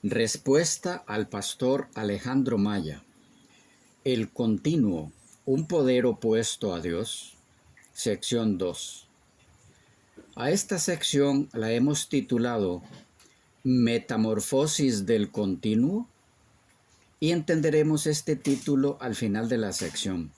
Respuesta al pastor Alejandro Maya. El continuo, un poder opuesto a Dios. Sección 2. A esta sección la hemos titulado Metamorfosis del continuo y entenderemos este título al final de la sección.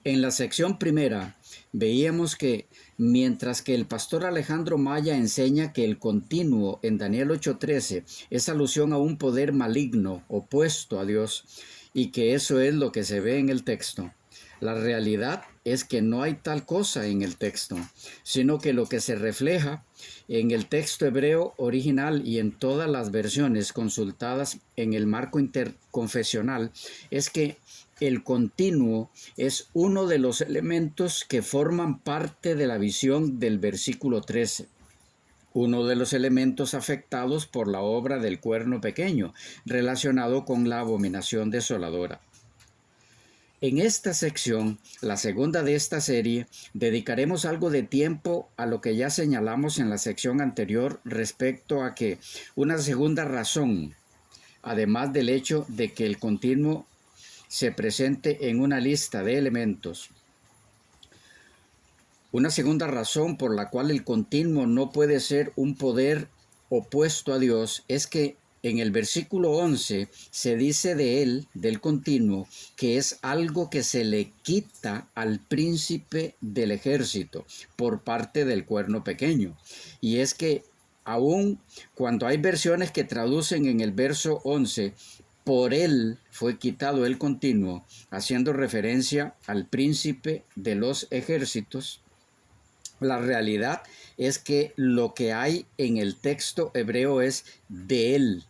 En la sección primera veíamos que mientras que el pastor Alejandro Maya enseña que el continuo en Daniel 8:13 es alusión a un poder maligno opuesto a Dios y que eso es lo que se ve en el texto, la realidad es que no hay tal cosa en el texto, sino que lo que se refleja en el texto hebreo original y en todas las versiones consultadas en el marco interconfesional es que el continuo es uno de los elementos que forman parte de la visión del versículo 13. Uno de los elementos afectados por la obra del cuerno pequeño, relacionado con la abominación desoladora. En esta sección, la segunda de esta serie, dedicaremos algo de tiempo a lo que ya señalamos en la sección anterior respecto a que una segunda razón, además del hecho de que el continuo se presente en una lista de elementos, una segunda razón por la cual el continuo no puede ser un poder opuesto a Dios es que en el versículo 11 se dice de él, del continuo, que es algo que se le quita al príncipe del ejército por parte del cuerno pequeño. Y es que aun cuando hay versiones que traducen en el verso 11, por él fue quitado el continuo, haciendo referencia al príncipe de los ejércitos, la realidad es que lo que hay en el texto hebreo es de él,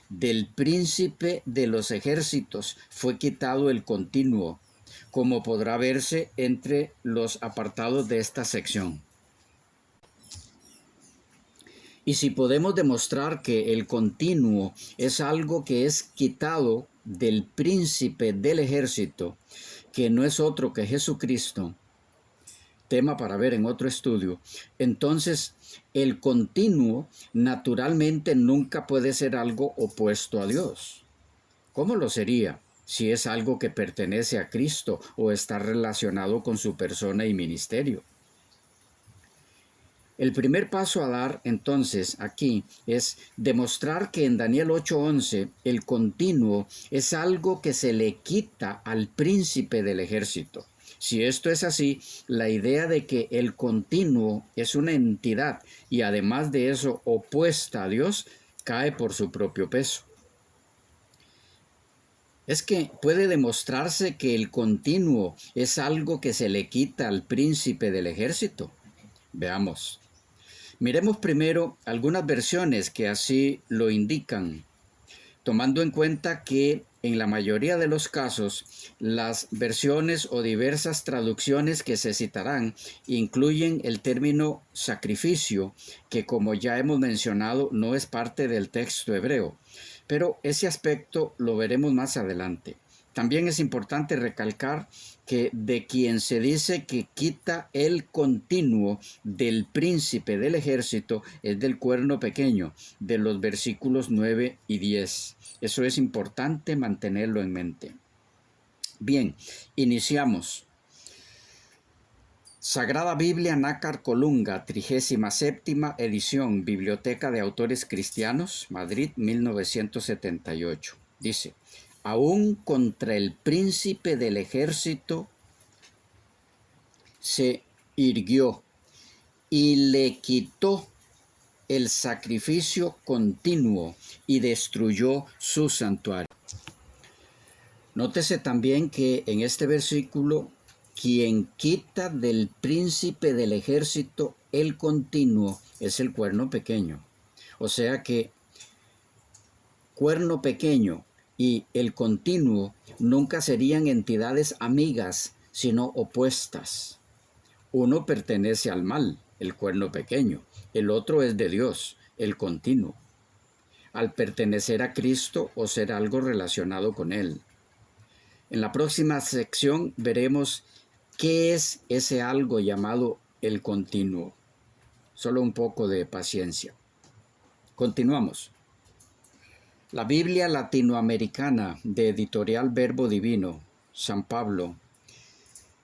del príncipe de los ejércitos, fue quitado el continuo, como podrá verse entre los apartados de esta sección. Y si podemos demostrar que el continuo es algo que es quitado del príncipe del ejército, que no es otro que Jesucristo, tema para ver en otro estudio, entonces el continuo naturalmente nunca puede ser algo opuesto a Dios. ¿Cómo lo sería si es algo que pertenece a Cristo o está relacionado con su persona y ministerio? El primer paso a dar entonces aquí es demostrar que en Daniel 8:11 el continuo es algo que se le quita al príncipe del ejército. Si esto es así, la idea de que el continuo es una entidad y además de eso opuesta a Dios cae por su propio peso. Es que puede demostrarse que el continuo es algo que se le quita al príncipe del ejército. Veamos. Miremos primero algunas versiones que así lo indican, tomando en cuenta que en la mayoría de los casos las versiones o diversas traducciones que se citarán incluyen el término sacrificio, que como ya hemos mencionado no es parte del texto hebreo, pero ese aspecto lo veremos más adelante. También es importante recalcar que de quien se dice que quita el continuo del príncipe del ejército es del cuerno pequeño, de los versículos 9 y 10. Eso es importante mantenerlo en mente. Bien, iniciamos. Sagrada Biblia Nácar Colunga, 37ª edición, Biblioteca de Autores Cristianos, Madrid, 1978. Dice: aún contra el príncipe del ejército se irguió y le quitó el sacrificio continuo y destruyó su santuario. Nótese también que en este versículo, quien quita del príncipe del ejército el continuo es el cuerno pequeño. O sea que cuerno pequeño y el continuo nunca serían entidades amigas, sino opuestas. Uno pertenece al mal, el cuerno pequeño, el otro es de Dios, el continuo, al pertenecer a Cristo o ser algo relacionado con Él. En la próxima sección veremos qué es ese algo llamado el continuo. Solo un poco de paciencia. Continuamos. La Biblia latinoamericana de Editorial Verbo Divino, San Pablo,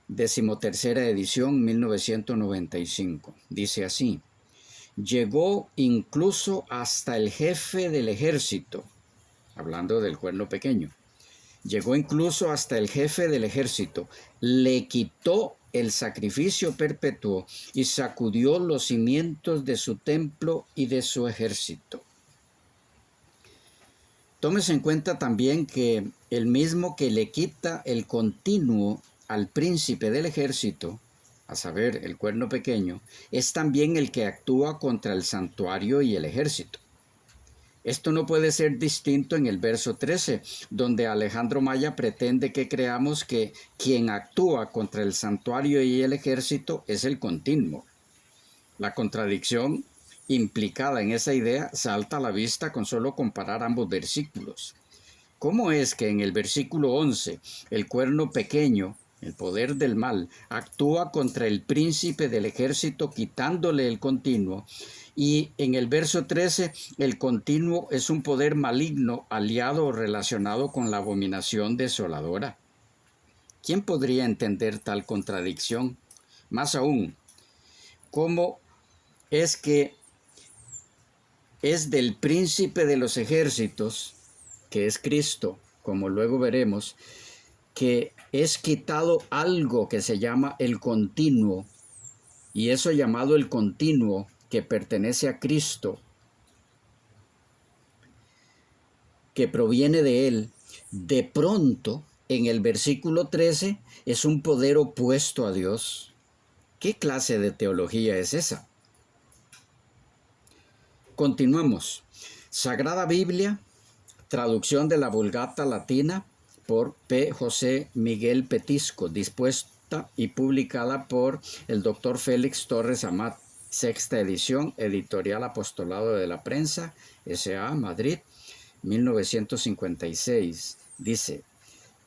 13ª edición, 1995. Dice así: llegó incluso hasta el jefe del ejército, hablando del cuerno pequeño. Llegó incluso hasta el jefe del ejército, le quitó el sacrificio perpetuo y sacudió los cimientos de su templo y de su ejército. Tómese en cuenta también que el mismo que le quita el continuo al príncipe del ejército, a saber, el cuerno pequeño, es también el que actúa contra el santuario y el ejército. Esto no puede ser distinto en el verso 13, donde Alejandro Maya pretende que creamos que quien actúa contra el santuario y el ejército es el continuo. La contradicción implicada en esa idea salta a la vista con solo comparar ambos versículos. ¿Cómo es que en el versículo 11 el cuerno pequeño, el poder del mal, actúa contra el príncipe del ejército quitándole el continuo? Y en el verso 13 el continuo es un poder maligno aliado o relacionado con la abominación desoladora. ¿Quién podría entender tal contradicción? Más aún, ¿cómo es que es del príncipe de los ejércitos, que es Cristo, como luego veremos, que es quitado algo que se llama el continuo, y eso llamado el continuo, que pertenece a Cristo, que proviene de Él, de pronto, en el versículo 13, es un poder opuesto a Dios? ¿Qué clase de teología es esa? Continuamos. Sagrada Biblia, traducción de la Vulgata Latina por P. José Miguel Petisco, dispuesta y publicada por el Dr. Félix Torres Amat, sexta edición, Editorial Apostolado de la Prensa, S.A., Madrid, 1956. Dice: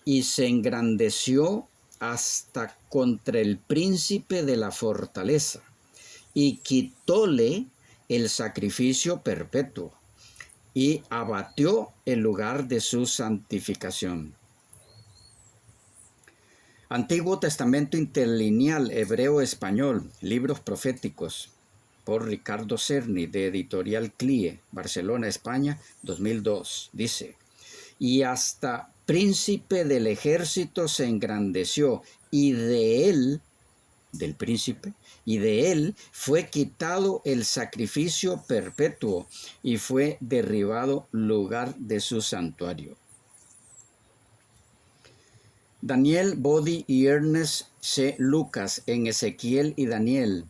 y se engrandeció hasta contra el príncipe de la fortaleza, y quitóle el sacrificio perpetuo, y abatió el lugar de su santificación. Antiguo Testamento Interlineal Hebreo-Español, Libros Proféticos, por Ricardo Cerny, de Editorial CLIE, Barcelona, España, 2002. Dice: y hasta príncipe del ejército se engrandeció, y de él, del príncipe, y de él fue quitado el sacrificio perpetuo, y fue derribado lugar de su santuario. Daniel Body y Ernest C. Lucas en Ezequiel y Daniel,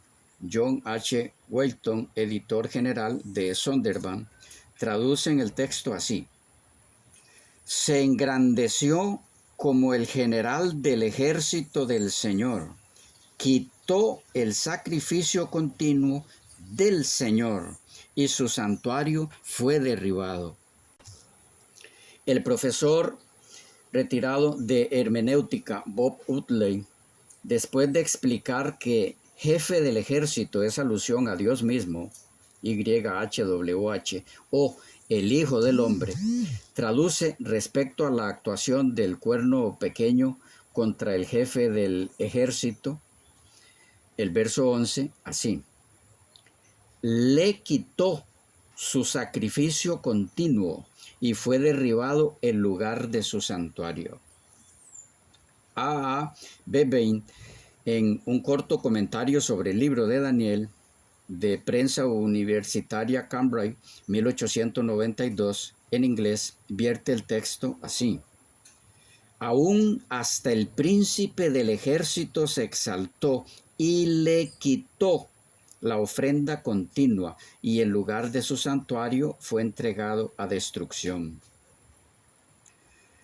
John H. Walton, editor general de Zondervan, traducen el texto así: se engrandeció como el general del ejército del Señor, quitó el sacrificio continuo del Señor, y su santuario fue derribado. El profesor retirado de hermenéutica Bob Utley, después de explicar que jefe del ejército es alusión a Dios mismo, YHWH, o el Hijo del Hombre, traduce respecto a la actuación del cuerno pequeño contra el jefe del ejército, el verso 11, así: le quitó su sacrificio continuo, y fue derribado el lugar de su santuario. A. Bebein, en un corto comentario sobre el libro de Daniel, de Prensa Universitaria Cambridge, 1892, en inglés, vierte el texto así: aún hasta el príncipe del ejército se exaltó y le quitó la ofrenda continua, y el lugar de su santuario fue entregado a destrucción.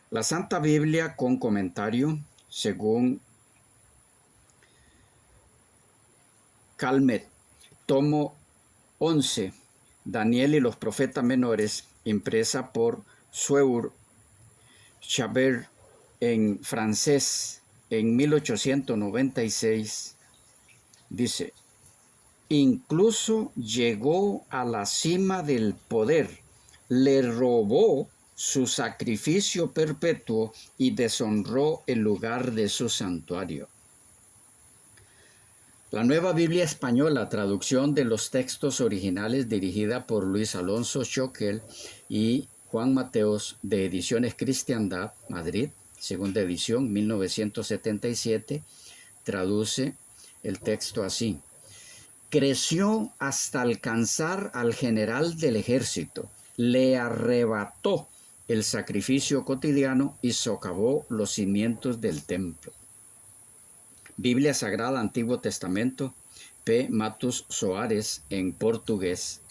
La Santa Biblia con comentario, según Calmet, tomo 11, Daniel y los profetas menores, impresa por Sueur Chabert en francés en 1896, dice: incluso llegó a la cima del poder, le robó su sacrificio perpetuo y deshonró el lugar de su santuario. La Nueva Biblia Española, traducción de los textos originales dirigida por Luis Alonso Schockel y Juan Mateos, de Ediciones Cristiandad, Madrid, segunda edición, 1977, traduce el texto así: creció hasta alcanzar al general del ejército, le arrebató el sacrificio cotidiano y socavó los cimientos del templo. Biblia Sagrada Antiguo Testamento, P. Matus Soares, en portugués,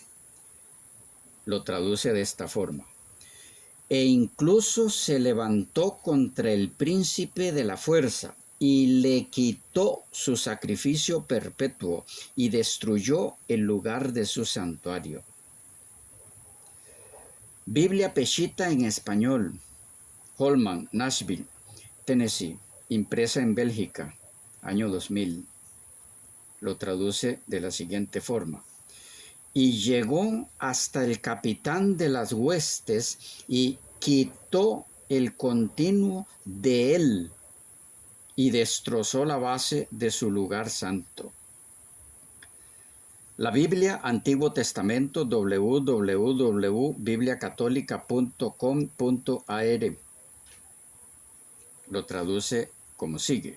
lo traduce de esta forma: e incluso se levantó contra el príncipe de la fuerza y le quitó su sacrificio perpetuo y destruyó el lugar de su santuario. Biblia Peshitta en español, Holman, Nashville, Tennessee, impresa en Bélgica, año 2000. Lo traduce de la siguiente forma: y llegó hasta el capitán de las huestes y quitó el continuo de él y destrozó la base de su lugar santo. La Biblia Antiguo Testamento, www.bibliacatólica.com.ar, lo traduce como sigue: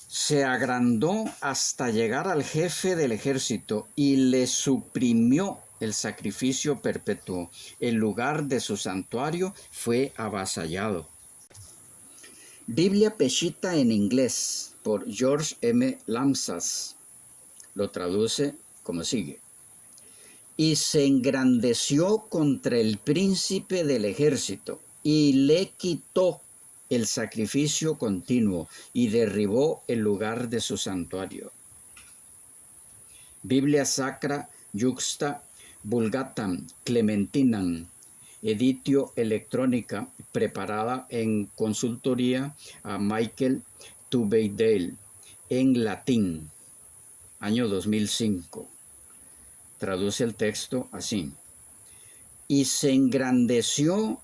se agrandó hasta llegar al jefe del ejército y le suprimió el sacrificio perpetuo. El lugar de su santuario fue avasallado. Biblia Peshitta en inglés, por George M. Lamsas, lo traduce como sigue: y se engrandeció contra el príncipe del ejército y le quitó el sacrificio continuo y derribó el lugar de su santuario. Biblia Sacra Juxta Vulgatam Clementinam, editio electrónica, preparada en consultoría a Michael Tubeidale, en latín, año 2005. Traduce el texto así: y se engrandeció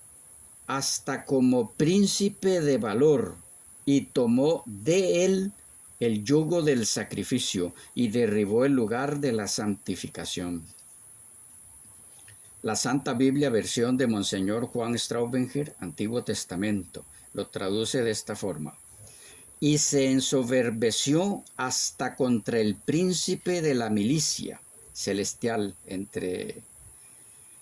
hasta como príncipe de valor, y tomó de él el yugo del sacrificio, y derribó el lugar de la santificación. La Santa Biblia, versión de Monseñor Juan Straubinger, Antiguo Testamento, lo traduce de esta forma: y se ensoberbeció hasta contra el príncipe de la milicia celestial, entre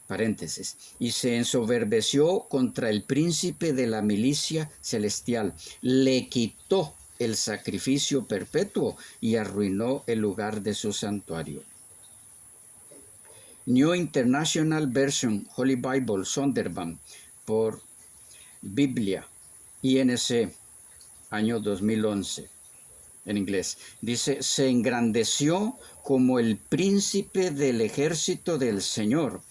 paréntesis, y se ensoberbeció contra el príncipe de la milicia celestial, le quitó el sacrificio perpetuo y arruinó el lugar de su santuario. New International Version Holy Bible Sonderbank, por Biblia INC, año 2011, en inglés. Dice: se engrandeció como el príncipe del ejército del Señor,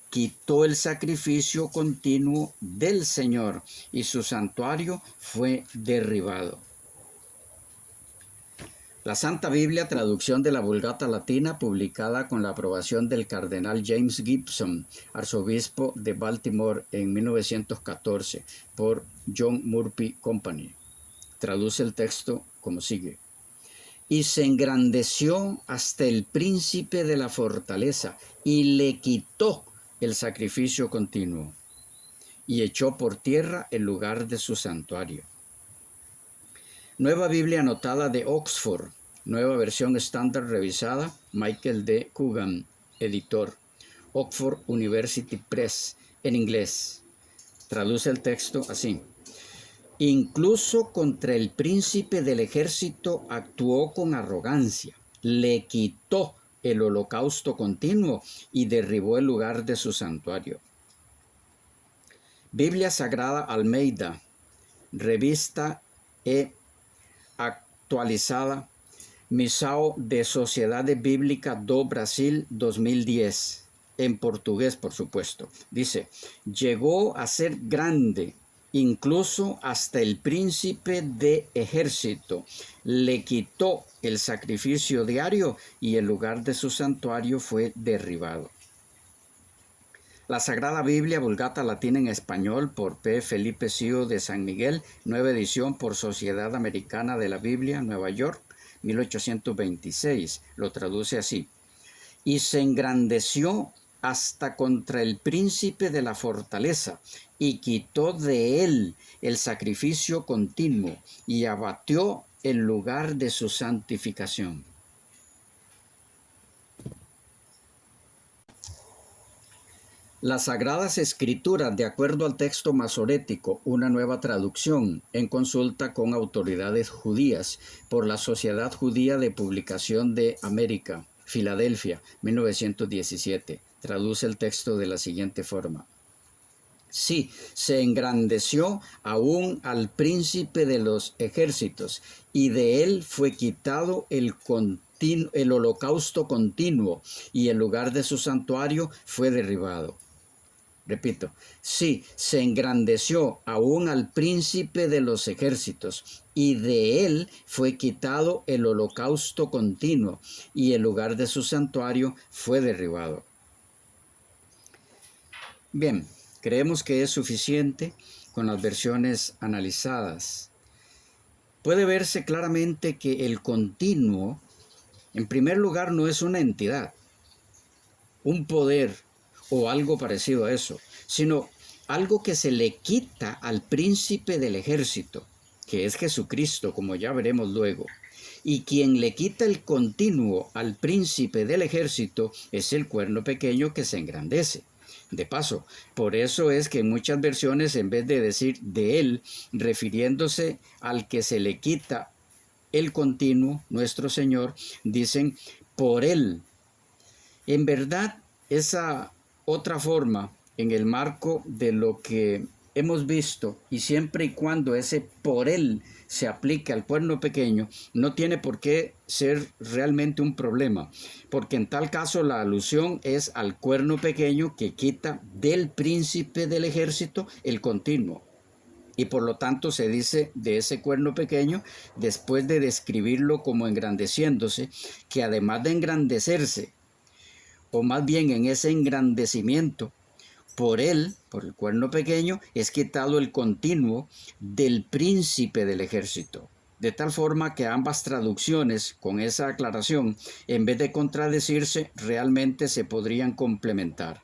quitó el sacrificio continuo del Señor y su santuario fue derribado. La Santa Biblia, traducción de la Vulgata Latina, publicada con la aprobación del cardenal James Gibson, arzobispo de Baltimore, en 1914, por John Murphy Company. Traduce el texto como sigue: y se engrandeció hasta el príncipe de la fortaleza y le quitó el sacrificio continuo y echó por tierra el lugar de su santuario. Nueva Biblia anotada de Oxford, nueva versión estándar revisada, Michael D. Coogan, editor, Oxford University Press, en inglés. Traduce el texto así: incluso contra el príncipe del ejército actuó con arrogancia, le quitó el holocausto continuo y derribó el lugar de su santuario. Biblia Sagrada Almeida, revista actualizada, Missão de Sociedade Bíblica do Brasil 2010, en portugués por supuesto. Dice: llegó a ser grande, incluso hasta el príncipe de ejército, le quitó el sacrificio diario y el lugar de su santuario fue derribado. La Sagrada Biblia, Vulgata Latina en Español, por P. Felipe Sío de San Miguel, nueva edición por Sociedad Americana de la Biblia, Nueva York, 1826. Lo traduce así. Y se engrandeció hasta contra el príncipe de la fortaleza, y quitó de él el sacrificio continuo, y abatió el lugar de su santificación. Las Sagradas Escrituras, de acuerdo al texto masorético, una nueva traducción, en consulta con autoridades judías, por la Sociedad Judía de Publicación de América, Filadelfia, 1917. Traduce el texto de la siguiente forma. Sí, se engrandeció aún al príncipe de los ejércitos, y de él fue quitado el holocausto continuo, y el lugar de su santuario fue derribado. Repito, sí, se engrandeció aún al príncipe de los ejércitos, y de él fue quitado el holocausto continuo, y el lugar de su santuario fue derribado. Bien, creemos que es suficiente con las versiones analizadas. Puede verse claramente que el continuo, en primer lugar, no es una entidad, un poder o algo parecido a eso, sino algo que se le quita al príncipe del ejército, que es Jesucristo, como ya veremos luego. Y quien le quita el continuo al príncipe del ejército es el cuerno pequeño que se engrandece. De paso, por eso es que en muchas versiones, en vez de decir de él, refiriéndose al que se le quita el continuo, nuestro Señor, dicen por él. En verdad, esa otra forma, en el marco de lo que hemos visto, y siempre y cuando ese por él se aplique al cuerno pequeño, no tiene por qué ser realmente un problema, porque en tal caso la alusión es al cuerno pequeño que quita del príncipe del ejército el continuo. Y por lo tanto se dice de ese cuerno pequeño, después de describirlo como engrandeciéndose, que además de engrandecerse, o más bien en ese engrandecimiento, por él, por el cuerno pequeño, es quitado el continuo del príncipe del ejército. De tal forma que ambas traducciones, con esa aclaración, en vez de contradecirse, realmente se podrían complementar.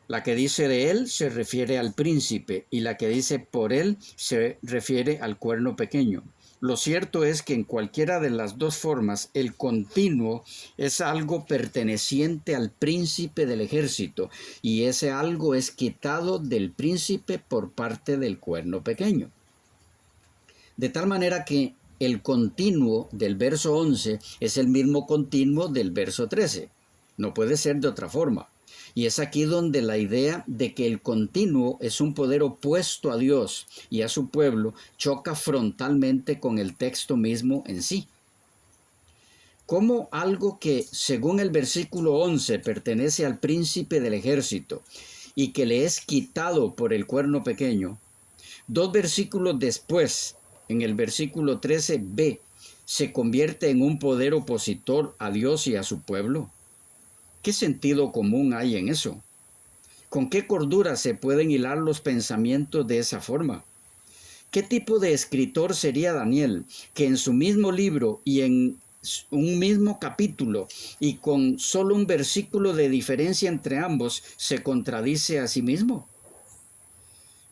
La que dice de él se refiere al príncipe y la que dice por él se refiere al cuerno pequeño. Lo cierto es que en cualquiera de las dos formas el continuo es algo perteneciente al príncipe del ejército y ese algo es quitado del príncipe por parte del cuerno pequeño. De tal manera que el continuo del verso 11 es el mismo continuo del verso 13. No puede ser de otra forma. Y es aquí donde la idea de que el continuo es un poder opuesto a Dios y a su pueblo choca frontalmente con el texto mismo en sí. Como algo que, según el versículo 11, pertenece al príncipe del ejército y que le es quitado por el cuerno pequeño, dos versículos después, en el versículo 13b, se convierte en un poder opositor a Dios y a su pueblo. ¿Qué sentido común hay en eso? ¿Con qué cordura se pueden hilar los pensamientos de esa forma? ¿Qué tipo de escritor sería Daniel, que en su mismo libro y en un mismo capítulo y con solo un versículo de diferencia entre ambos se contradice a sí mismo?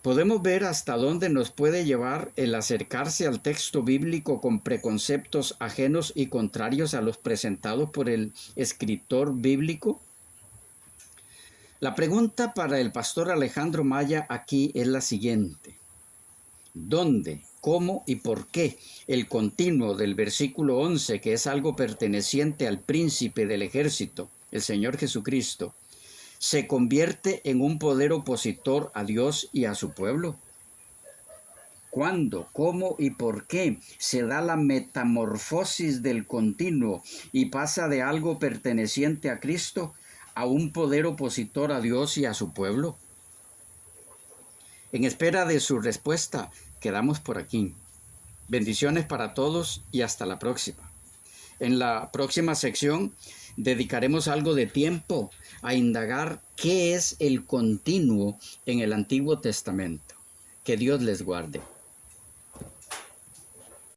Podemos ver hasta dónde nos puede llevar el acercarse al texto bíblico con preconceptos ajenos y contrarios a los presentados por el escritor bíblico. La pregunta para el pastor Alejandro Maya aquí es la siguiente. ¿Dónde, cómo y por qué el continuo del versículo 11, que es algo perteneciente al príncipe del ejército, el Señor Jesucristo, se convierte en un poder opositor a Dios y a su pueblo? ¿Cuándo, cómo y por qué se da la metamorfosis del continuo y pasa de algo perteneciente a Cristo a un poder opositor a Dios y a su pueblo? En espera de su respuesta, quedamos por aquí. Bendiciones para todos y hasta la próxima. En la próxima sección dedicaremos algo de tiempo a indagar qué es el continuo en el Antiguo Testamento. Que Dios les guarde.